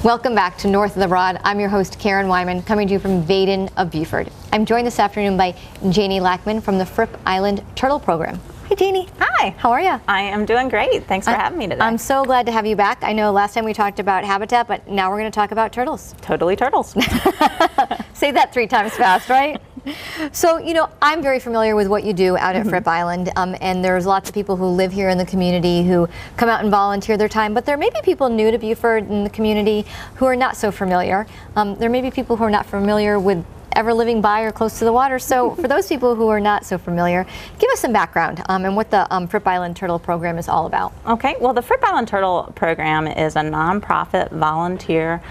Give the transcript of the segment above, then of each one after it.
Welcome back to North of the Rod. I'm your host, Karen Wyman, coming to you from Vaden of Beaufort. I'm joined this afternoon by Janie Lackman from the Fripp Island Turtle Program. Hi, Janie. Hi. How are you? I am doing great. Thanks for having me today. I'm so glad to have you back. I know last time we talked about habitat, but now we're going to talk about turtles. Totally turtles. Say that 3 times fast, right? So, you know, I'm very familiar with what you do out at Fripp Island, and there's lots of people who live here in the community who come out and volunteer their time, but there may be people new to Beaufort in the community who are not so familiar. There may be people who are not familiar with ever living by or close to the water. So for those people who are not so familiar, give us some background and what the Fripp Island Turtle Program is all about. Okay, well, the Fripp Island Turtle Program is a nonprofit volunteer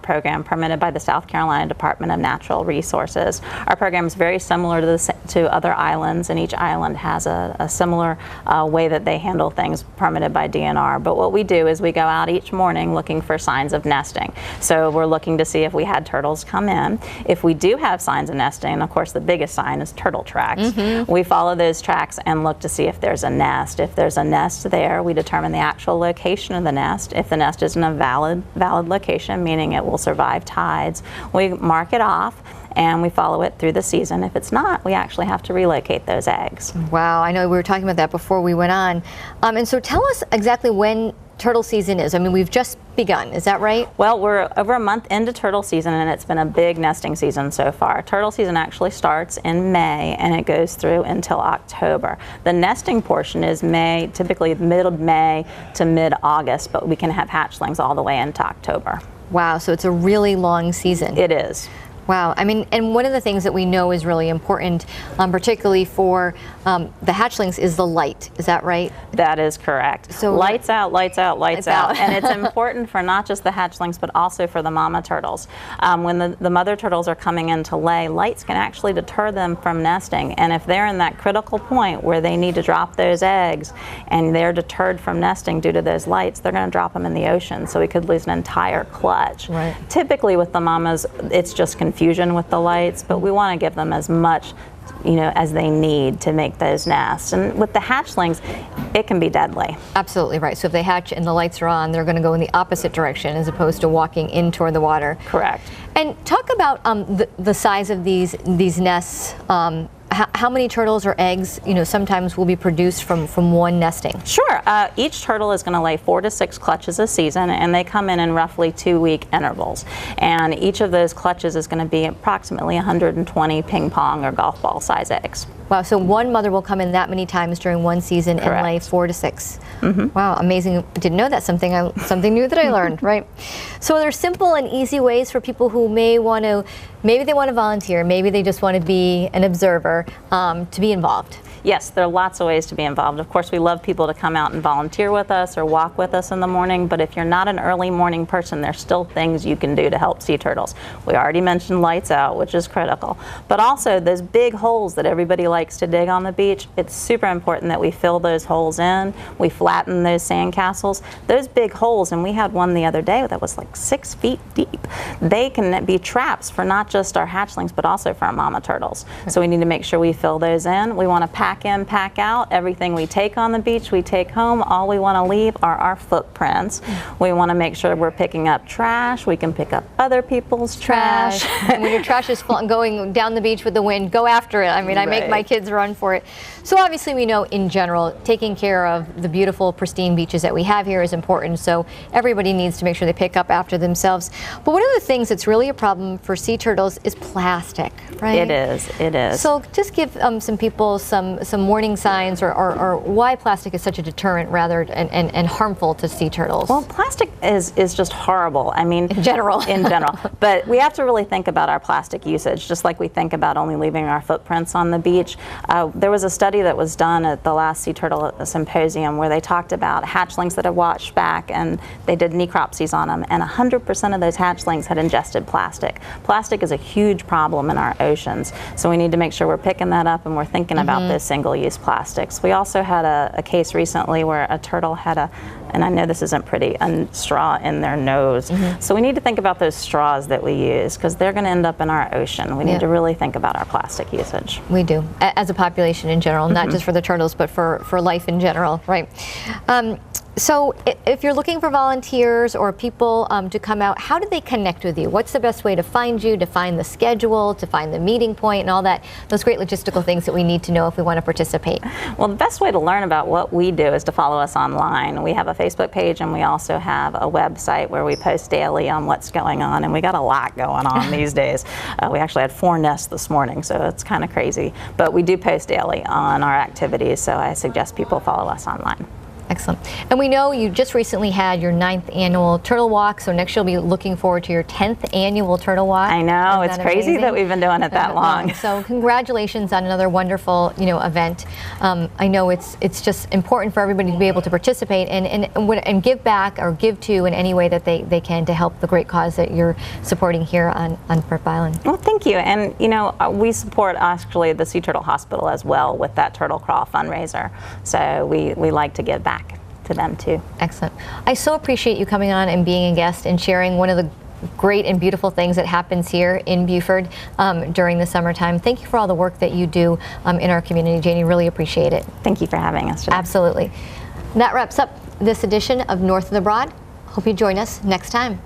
program permitted by the South Carolina Department of Natural Resources. Our program is very similar to other islands, and each island has a similar way that they handle things permitted by DNR. But what we do is we go out each morning looking for signs of nesting. So we're looking to see if we had turtles come in. If we do have signs of nesting, and of course the biggest sign is turtle tracks. We follow those tracks and look to see if there's a nest. If there's a nest there, we determine the actual location of the nest. If the nest is in a valid location, meaning it will survive tides, we mark it off and we follow it through the season. If it's not, we actually have to relocate those eggs. Wow, I know we were talking about that before we went on. And so tell us exactly when turtle season is. I mean, we've just begun, is that right? Well, we're over a month into turtle season, and it's been a big nesting season so far. Turtle season actually starts in May and it goes through until October. The nesting portion is May, typically mid-May to mid-August, but we can have hatchlings all the way into October. Wow, so it's a really long season. It is. Wow, I mean, and one of the things that we know is really important, particularly for the hatchlings, is the light. Is that right? That is correct. So lights out, lights out, lights out. And it's important for not just the hatchlings, but also for the mama turtles. When the mother turtles are coming in to lay, lights can actually deter them from nesting. And if they're in that critical point where they need to drop those eggs and they're deterred from nesting due to those lights, they're going to drop them in the ocean. So we could lose an entire clutch. Right. Typically with the mamas, it's just confusion with the lights, but we want to give them as much, you know, as they need to make those nests. And with the hatchlings, it can be deadly. Absolutely right. So if they hatch and the lights are on, they're going to go in the opposite direction as opposed to walking in toward the water. Correct. And talk about the size of these nests. How many turtles or eggs, you know, sometimes will be produced from one nesting? Sure. Each turtle is going to lay 4 to 6 clutches a season, and they come in roughly 2-week intervals. And each of those clutches is going to be approximately 120 ping pong or golf ball size eggs. Wow, so one mother will come in that many times during one season. Correct. And lay 4 to 6. Wow, amazing. Didn't know that. Something new that I learned, right? So are there simple and easy ways for people who may want to, maybe they want to volunteer, maybe they just want to be an observer, to be involved? Yes, there are lots of ways to be involved. Of course, we love people to come out and volunteer with us or walk with us in the morning, but if you're not an early morning person, there's still things you can do to help sea turtles. We already mentioned lights out, which is critical, but also those big holes that everybody likes to dig on the beach, it's super important that we fill those holes in, we flatten those sand castles. Those big holes, and we had one the other day that was like 6 feet deep, they can be traps for not just our hatchlings, but also for our mama turtles. So we need to make sure we fill those in. We want to pack in, pack out. Everything we take on the beach, we take home. All we want to leave are our footprints. We want to make sure we're picking up trash. We can pick up other people's trash. And when your trash is going down the beach with the wind, go after it. I mean, I make my kids run for it. So obviously we know in general, taking care of the beautiful, pristine beaches that we have here is important. So everybody needs to make sure they pick up after themselves. But one of the things that's really a problem for sea turtles is plastic, right? It is, it is. So just give some people some warning signs or why plastic is such a deterrent rather and harmful to sea turtles. Well, plastic is just horrible. I mean, in general. But we have to really think about our plastic usage, just like we think about only leaving our footprints on the beach. There was a study that was done at the last Sea Turtle Symposium where they talked about hatchlings that had washed back, and they did necropsies on them, and 100% of those hatchlings had ingested plastic. Plastic is a huge problem in our oceans, so we need to make sure we're picking that up and we're thinking about those single-use plastics. We also had a case recently where a turtle had and I know this isn't pretty, a straw in their nose. So we need to think about those straws that we use because they're going to end up in our ocean. We need to really think about our plastic usage. We do, as a population in general, not just for the turtles, but for life in general, right? So if you're looking for volunteers or people to come out, how do they connect with you? What's the best way to find you, to find the schedule, to find the meeting point, and all that, those great logistical things that we need to know if we want to participate? Well, the best way to learn about what we do is to follow us online. We have a Facebook page, and we also have a website where we post daily on what's going on, and we got a lot going on these days. We actually had 4 nests this morning, so it's kind of crazy. But we do post daily on our activities, so I suggest people follow us online. Excellent. And we know you just recently had your 9th annual Turtle Walk, so next you'll be looking forward to your 10th annual Turtle Walk. I know, it's crazy amazing? that we've been doing it that long. So congratulations on another wonderful, event. I know it's just important for everybody to be able to participate and give back or give to in any way that they can to help the great cause that you're supporting here on Fripp Island. Well, thank you. And we support actually the Sea Turtle Hospital as well with that Turtle Crawl fundraiser. So we like to give back to them too. Excellent. I so appreciate you coming on and being a guest and sharing one of the great and beautiful things that happens here in Buford during the summertime. Thank you for all the work that you do in our community, Janie. Really appreciate it. Thank you for having us today. Absolutely. That wraps up this edition of North of the Broad. Hope you join us next time.